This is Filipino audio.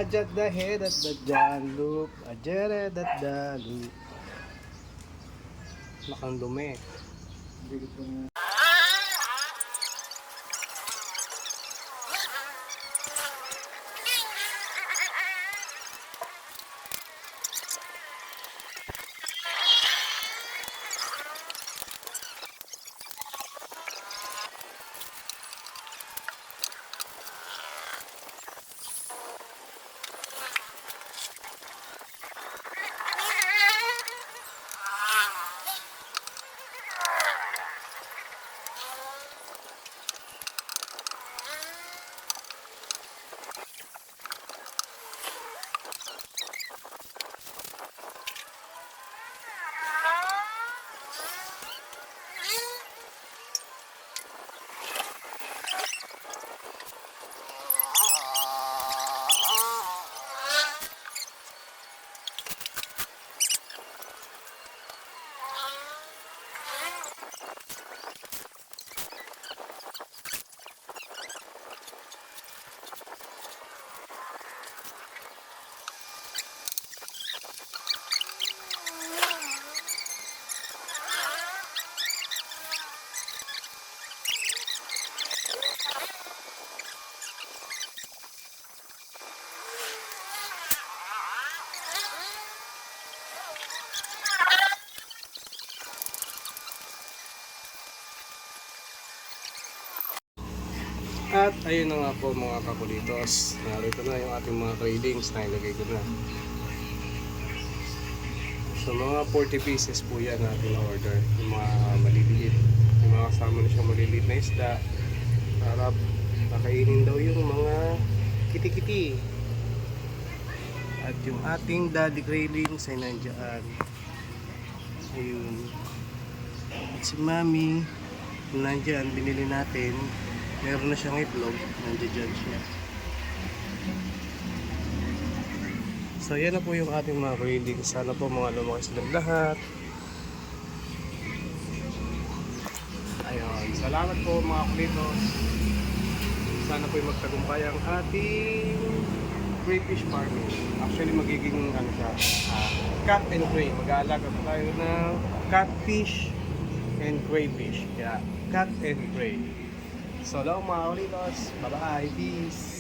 Ajat the head at the jan loop. Ajat at the loop. Nakang dumi. At ayun na nga po mga kakulitos. Narito na yung ating mga cradings na ilagay ko na. So mga 40 pieces po yan natin na order. Yung mga maliliit. Yung mga kasama na siyang maliliit na isda. Para pakainin daw yung mga kiti-kiti. At yung ating daddy cradings ay nandiyan. Ayun. At si mami nandiyan, binili natin. Meron na siyang itlog, nandiyan siya. So yan na po yung ating mga cradings. Sana po mga lumaki silang lahat. Ayun, salamat po mga kulitos. Sana po yung magtagumpay ang ating crayfish farming. Actually magiging ano siya, cat and cray. Mag-aalaga po tayo ng catfish and crayfish. Kaya cat and cray. So, hello mga kulitos. Bye-bye. Peace.